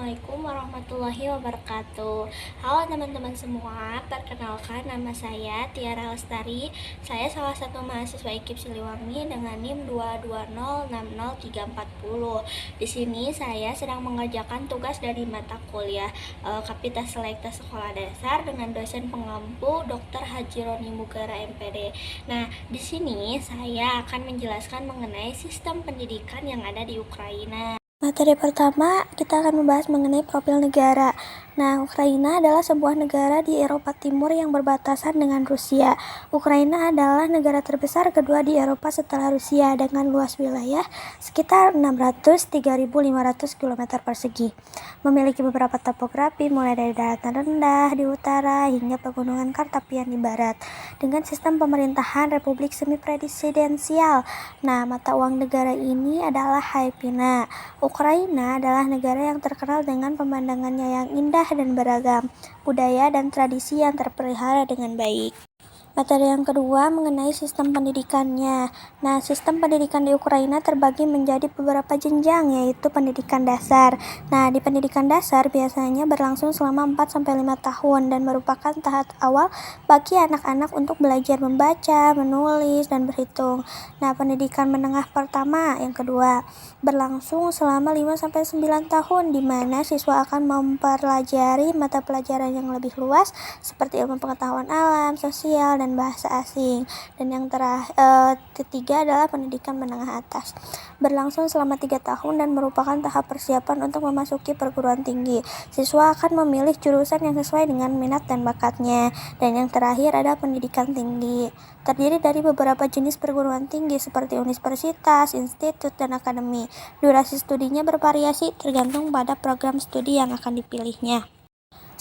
Assalamualaikum warahmatullahi wabarakatuh. Halo teman-teman semua, perkenalkan nama saya Tiara Lestari. Saya salah satu mahasiswa IKIP Siliwangi dengan NIM 220603440. Di sini saya sedang mengerjakan tugas dari mata kuliah Kapitas Selekta Sekolah Dasar dengan dosen pengampu Dr. Haji Roni Mugara MPD. Nah, di sini saya akan menjelaskan mengenai sistem pendidikan yang ada di Ukraina. Materi pertama, kita akan membahas mengenai profil negara. Nah, Ukraina adalah sebuah negara di Eropa Timur yang berbatasan dengan Rusia. Ukraina adalah negara terbesar kedua di Eropa setelah Rusia dengan luas wilayah sekitar 603.500 km persegi. Memiliki beberapa topografi mulai dari daratan rendah di utara hingga pegunungan Karpatia di barat. Dengan sistem pemerintahan Republik Semi-Presidensial. Nah, mata uang negara ini adalah hryvnia. Ukraina adalah negara yang terkenal dengan pemandangannya yang indah dan beragam, budaya dan tradisi yang terpelihara dengan baik. Materi yang kedua mengenai sistem pendidikannya. Nah, sistem pendidikan di Ukraina terbagi menjadi beberapa jenjang, yaitu pendidikan dasar. Nah, di pendidikan dasar biasanya berlangsung selama 4-5 tahun dan merupakan tahap awal bagi anak-anak untuk belajar membaca, menulis, dan berhitung. Nah, pendidikan menengah pertama yang kedua berlangsung selama 5-9 tahun, di mana siswa akan mempelajari mata pelajaran yang lebih luas seperti ilmu pengetahuan alam, sosial, dan bahasa asing. Dan yang ketiga adalah pendidikan menengah atas. Berlangsung selama 3 tahun dan merupakan tahap persiapan untuk memasuki perguruan tinggi. Siswa akan memilih jurusan yang sesuai dengan minat dan bakatnya. Dan yang terakhir adalah pendidikan tinggi. Terdiri dari beberapa jenis perguruan tinggi seperti universitas, institut, dan akademi. Durasi studinya bervariasi tergantung pada program studi yang akan dipilihnya.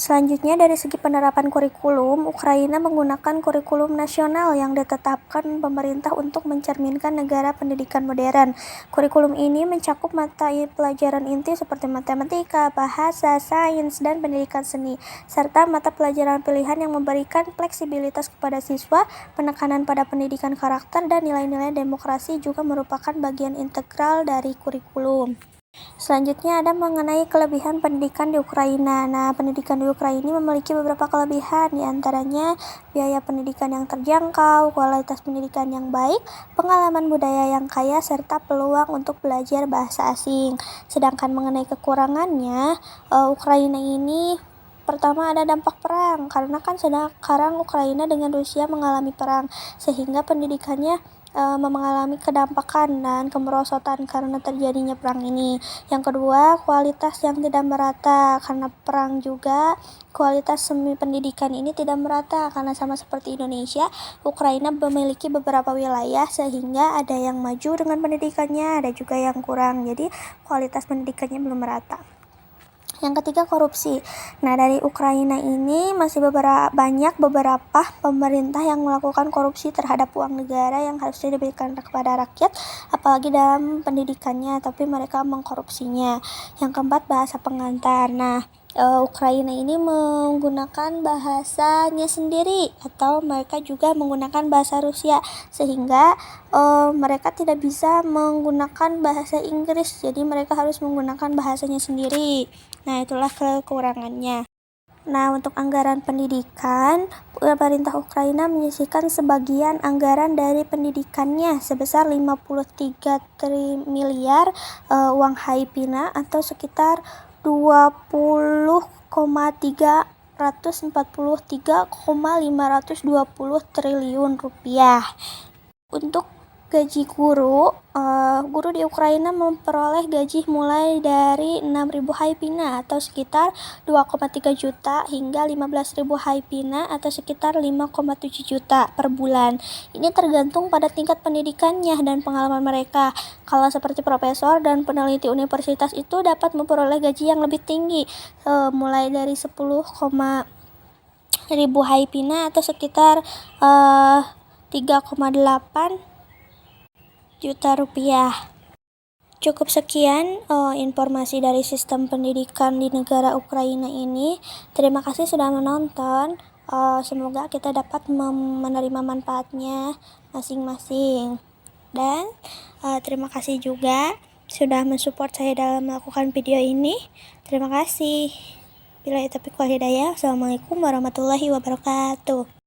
Selanjutnya, dari segi penerapan kurikulum, Ukraina menggunakan kurikulum nasional yang ditetapkan pemerintah untuk mencerminkan negara pendidikan modern. Kurikulum ini mencakup mata pelajaran inti seperti matematika, bahasa, sains, dan pendidikan seni, serta mata pelajaran pilihan yang memberikan fleksibilitas kepada siswa. Penekanan pada pendidikan karakter dan nilai-nilai demokrasi juga merupakan bagian integral dari kurikulum. Selanjutnya ada mengenai kelebihan pendidikan di Ukraina. Nah, pendidikan di Ukraina memiliki beberapa kelebihan, di antaranya biaya pendidikan yang terjangkau, kualitas pendidikan yang baik, pengalaman budaya yang kaya, serta peluang untuk belajar bahasa asing. Sedangkan mengenai kekurangannya, Ukraina ini pertama ada dampak perang, karena kan sekarang Ukraina dengan Rusia mengalami perang, sehingga pendidikannya mengalami kedampakan dan kemerosotan karena terjadinya perang ini. Yang kedua, kualitas yang tidak merata karena perang juga. Kualitas semi pendidikan ini tidak merata karena sama seperti Indonesia, Ukraina memiliki beberapa wilayah sehingga ada yang maju dengan pendidikannya, ada juga yang kurang. Jadi kualitas pendidikannya belum merata. Yang ketiga, korupsi. Nah, dari Ukraina ini masih banyak beberapa pemerintah yang melakukan korupsi terhadap uang negara yang harusnya diberikan kepada rakyat, apalagi dalam pendidikannya, tapi mereka mengkorupsinya. Yang keempat, bahasa pengantar. Nah, Ukraina ini menggunakan bahasanya sendiri atau mereka juga menggunakan bahasa Rusia, sehingga mereka tidak bisa menggunakan bahasa Inggris, jadi mereka harus menggunakan bahasanya sendiri. Nah, itulah kekurangannya. Nah, untuk anggaran pendidikan, pemerintah Ukraina menyisihkan sebagian anggaran dari pendidikannya sebesar 53 miliar uang hryvnia atau sekitar 20,343,520 triliun rupiah. Untuk gaji guru, guru di Ukraina memperoleh gaji mulai dari 6.000 hryvnia atau sekitar 2,3 juta hingga 15.000 hryvnia atau sekitar 5,7 juta per bulan. Ini tergantung pada tingkat pendidikannya dan pengalaman mereka. Kalau seperti profesor dan peneliti universitas itu dapat memperoleh gaji yang lebih tinggi, mulai dari 10,000 hryvnia atau sekitar 3,8 juta rupiah. Cukup sekian informasi dari sistem pendidikan di negara Ukraina ini. Terima kasih sudah menonton. Semoga kita dapat menerima manfaatnya masing-masing. Dan terima kasih juga sudah mensupport saya dalam melakukan video ini. Terima kasih. Billahi taufiq wal hidayah. Assalamualaikum warahmatullahi wabarakatuh.